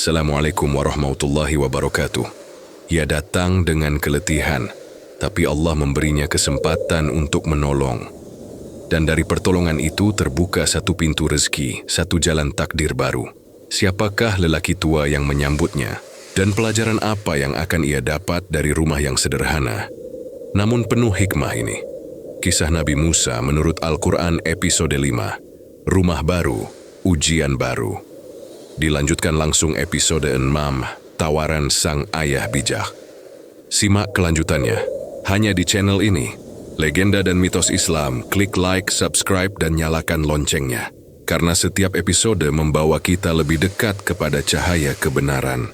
Assalamualaikum warahmatullahi wabarakatuh. Ia datang dengan keletihan, tapi Allah memberinya kesempatan untuk menolong. Dan dari pertolongan itu terbuka satu pintu rezeki, satu jalan takdir baru. Siapakah lelaki tua yang menyambutnya? Dan pelajaran apa yang akan ia dapat dari rumah yang sederhana, namun penuh hikmah ini? Kisah Nabi Musa menurut Al-Quran episode 5, Rumah Baru, Ujian Baru. Dilanjutkan langsung episode 6, Tawaran Sang Ayah Bijak. Simak kelanjutannya, hanya di channel ini. Legenda dan mitos Islam, klik like, subscribe, dan nyalakan loncengnya. Karena setiap episode membawa kita lebih dekat kepada cahaya kebenaran.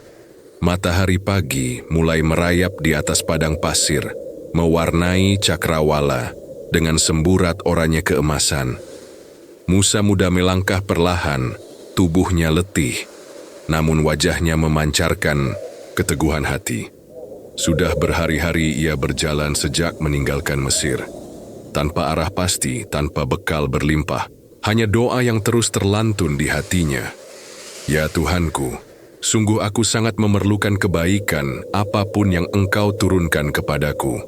Matahari pagi mulai merayap di atas padang pasir, mewarnai cakrawala dengan semburat oranye keemasan. Musa muda melangkah perlahan, tubuhnya letih, namun wajahnya memancarkan keteguhan hati. Sudah berhari-hari ia berjalan sejak meninggalkan Mesir. Tanpa arah pasti, tanpa bekal berlimpah, hanya doa yang terus terlantun di hatinya. Ya Tuhanku, sungguh aku sangat memerlukan kebaikan apapun yang Engkau turunkan kepadaku.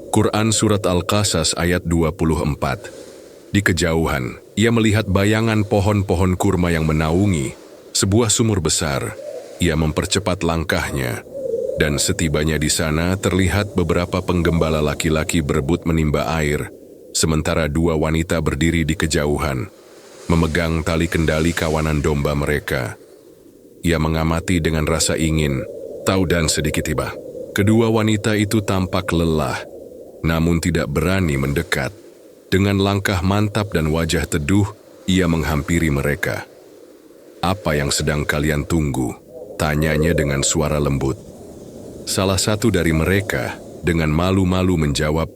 Quran Surat Al-Qasas ayat 24. Di kejauhan, ia melihat bayangan pohon-pohon kurma yang menaungi sebuah sumur besar. Ia mempercepat langkahnya, dan setibanya di sana terlihat beberapa penggembala laki-laki berebut menimba air, sementara dua wanita berdiri di kejauhan, memegang tali kendali kawanan domba mereka. Ia mengamati dengan rasa ingin tahu dan sedikit iba. Kedua wanita itu tampak lelah, namun tidak berani mendekat. Dengan langkah mantap dan wajah teduh, ia menghampiri mereka. "Apa yang sedang kalian tunggu?" tanyanya dengan suara lembut. Salah satu dari mereka dengan malu-malu menjawab,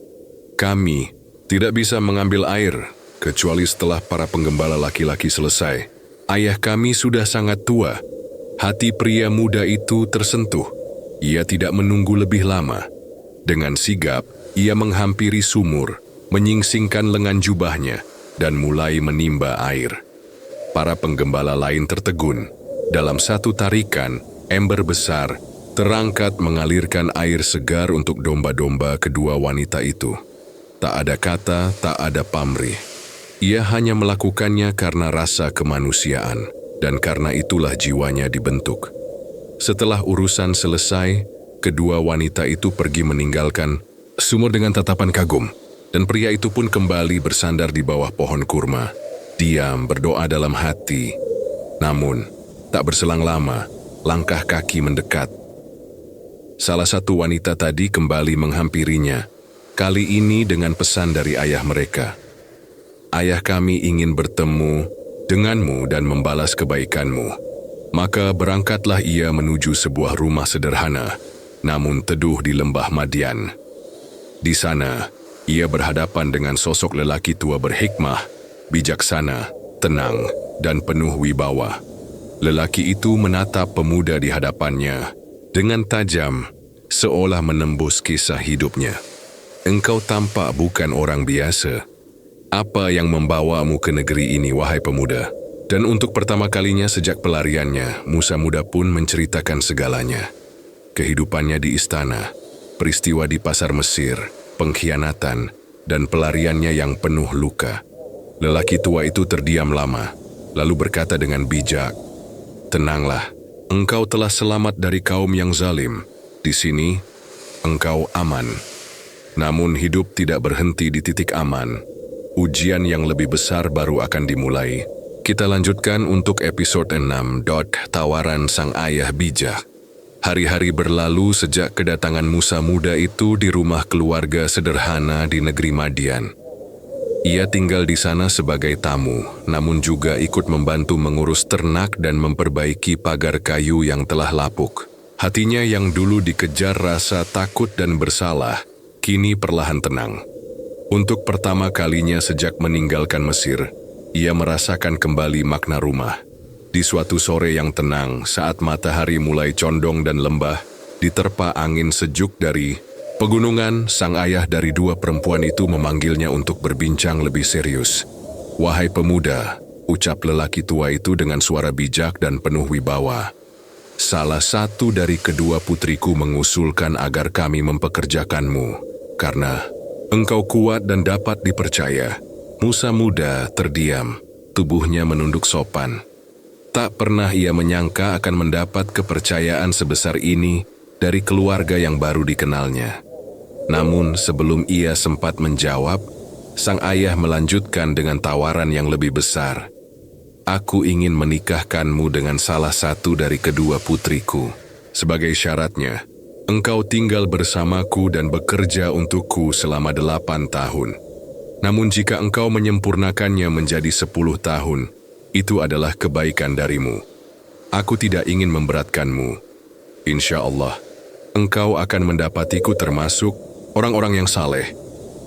"Kami tidak bisa mengambil air, kecuali setelah para penggembala laki-laki selesai. Ayah kami sudah sangat tua." Hati pria muda itu tersentuh. Ia tidak menunggu lebih lama. Dengan sigap, ia menghampiri sumur, menyingsingkan lengan jubahnya, dan mulai menimba air. Para penggembala lain tertegun. Dalam satu tarikan, ember besar terangkat mengalirkan air segar untuk domba-domba kedua wanita itu. Tak ada kata, tak ada pamrih. Ia hanya melakukannya karena rasa kemanusiaan, dan karena itulah jiwanya dibentuk. Setelah urusan selesai, kedua wanita itu pergi meninggalkan sumur dengan tatapan kagum, dan pria itu pun kembali bersandar di bawah pohon kurma. Diam berdoa dalam hati. Namun, tak berselang lama, langkah kaki mendekat. Salah satu wanita tadi kembali menghampirinya, kali ini dengan pesan dari ayah mereka. "Ayah kami ingin bertemu denganmu dan membalas kebaikanmu." Maka berangkatlah ia menuju sebuah rumah sederhana, namun teduh di lembah Madian. Di sana, ia berhadapan dengan sosok lelaki tua berhikmah, bijaksana, tenang, dan penuh wibawa. Lelaki itu menatap pemuda di hadapannya dengan tajam, seolah menembus kisah hidupnya. "Engkau tampak bukan orang biasa. Apa yang membawamu ke negeri ini, wahai pemuda?" Dan untuk pertama kalinya sejak pelariannya, Musa muda pun menceritakan segalanya. Kehidupannya di istana, peristiwa di pasar Mesir, pengkhianatan, dan pelariannya yang penuh luka. Lelaki tua itu terdiam lama, lalu berkata dengan bijak, "Tenanglah, engkau telah selamat dari kaum yang zalim. Di sini, engkau aman." Namun hidup tidak berhenti di titik aman. Ujian yang lebih besar baru akan dimulai. Kita lanjutkan untuk episode 6, Tawaran Sang Ayah Bijak. Hari-hari berlalu sejak kedatangan Musa muda itu di rumah keluarga sederhana di negeri Madian. Ia tinggal di sana sebagai tamu, namun juga ikut membantu mengurus ternak dan memperbaiki pagar kayu yang telah lapuk. Hatinya yang dulu dikejar rasa takut dan bersalah, kini perlahan tenang. Untuk pertama kalinya sejak meninggalkan Mesir, ia merasakan kembali makna rumah. Di suatu sore yang tenang, saat matahari mulai condong dan lembah, diterpa angin sejuk dari pegunungan, sang ayah dari dua perempuan itu memanggilnya untuk berbincang lebih serius. "Wahai pemuda," ucap lelaki tua itu dengan suara bijak dan penuh wibawa. Salah satu dari kedua putriku mengusulkan agar kami mempekerjakanmu, karena engkau kuat dan dapat dipercaya. Musa muda terdiam, tubuhnya menunduk sopan. Tak pernah ia menyangka akan mendapat kepercayaan sebesar ini dari keluarga yang baru dikenalnya. Namun sebelum ia sempat menjawab, sang ayah melanjutkan dengan tawaran yang lebih besar. Aku ingin menikahkanmu dengan salah satu dari kedua putriku. Sebagai syaratnya, engkau tinggal bersamaku dan bekerja untukku selama 8 tahun. Namun jika engkau menyempurnakannya menjadi 10 tahun, itu adalah kebaikan darimu. Aku tidak ingin memberatkanmu. Insya Allah, engkau akan mendapatiku termasuk orang-orang yang saleh.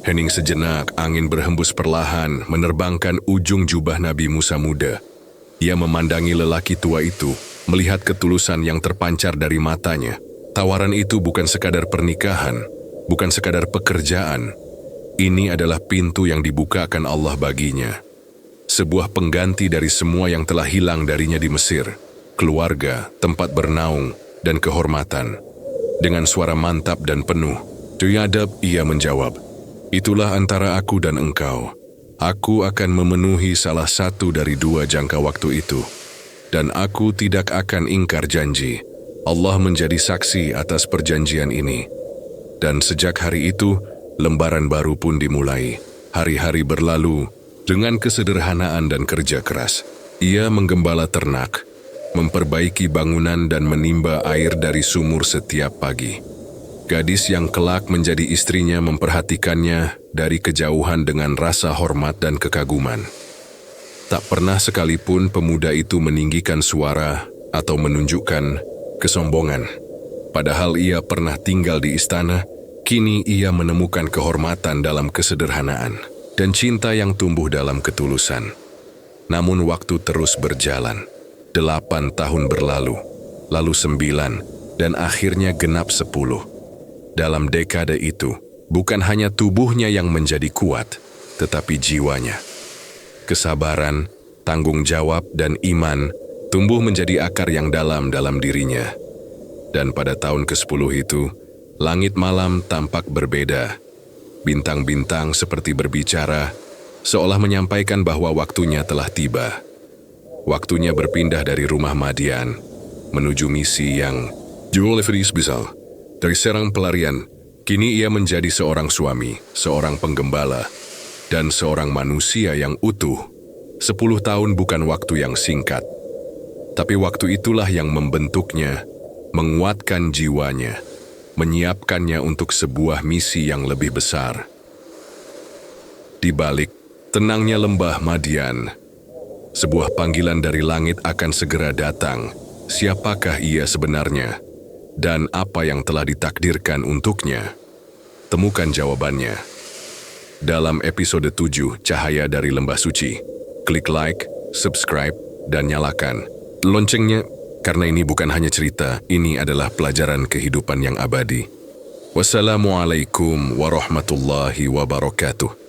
Hening sejenak, angin berhembus perlahan, menerbangkan ujung jubah Nabi Musa muda. Ia memandangi lelaki tua itu, melihat ketulusan yang terpancar dari matanya. Tawaran itu bukan sekadar pernikahan, bukan sekadar pekerjaan. Ini adalah pintu yang dibukakan Allah baginya. Sebuah pengganti dari semua yang telah hilang darinya di Mesir, keluarga, tempat bernaung, dan kehormatan. Dengan suara mantap dan penuh, Tuyadab ia menjawab, "Itulah antara aku dan engkau. Aku akan memenuhi salah satu dari 2 jangka waktu itu. Dan aku tidak akan ingkar janji. Allah menjadi saksi atas perjanjian ini." Dan sejak hari itu, lembaran baru pun dimulai. Hari-hari berlalu dengan kesederhanaan dan kerja keras. Ia menggembala ternak, memperbaiki bangunan dan menimba air dari sumur setiap pagi. Gadis yang kelak menjadi istrinya memperhatikannya dari kejauhan dengan rasa hormat dan kekaguman. Tak pernah sekalipun pemuda itu meninggikan suara atau menunjukkan kesombongan. Padahal ia pernah tinggal di istana, kini ia menemukan kehormatan dalam kesederhanaan dan cinta yang tumbuh dalam ketulusan. Namun waktu terus berjalan. 8 tahun berlalu, lalu 9, dan akhirnya genap 10. Dalam dekade itu, bukan hanya tubuhnya yang menjadi kuat, tetapi jiwanya. Kesabaran, tanggung jawab, dan iman tumbuh menjadi akar yang dalam dirinya. Dan pada tahun ke-10 itu, langit malam tampak berbeda. Bintang-bintang seperti berbicara, seolah menyampaikan bahwa waktunya telah tiba. Waktunya berpindah dari rumah Madian menuju misi yang jauh lebih besar. Dari serang pelarian, kini ia menjadi seorang suami, seorang penggembala, dan seorang manusia yang utuh. 10 tahun bukan waktu yang singkat, tapi waktu itulah yang membentuknya, menguatkan jiwanya, menyiapkannya untuk sebuah misi yang lebih besar. Di balik tenangnya lembah Madian, sebuah panggilan dari langit akan segera datang. Siapakah ia sebenarnya? Dan apa yang telah ditakdirkan untuknya? Temukan jawabannya dalam episode 7 Cahaya dari Lembah Suci. Klik like, subscribe, dan nyalakan loncengnya, karena ini bukan hanya cerita, ini adalah pelajaran kehidupan yang abadi. Wassalamualaikum warahmatullahi wabarakatuh.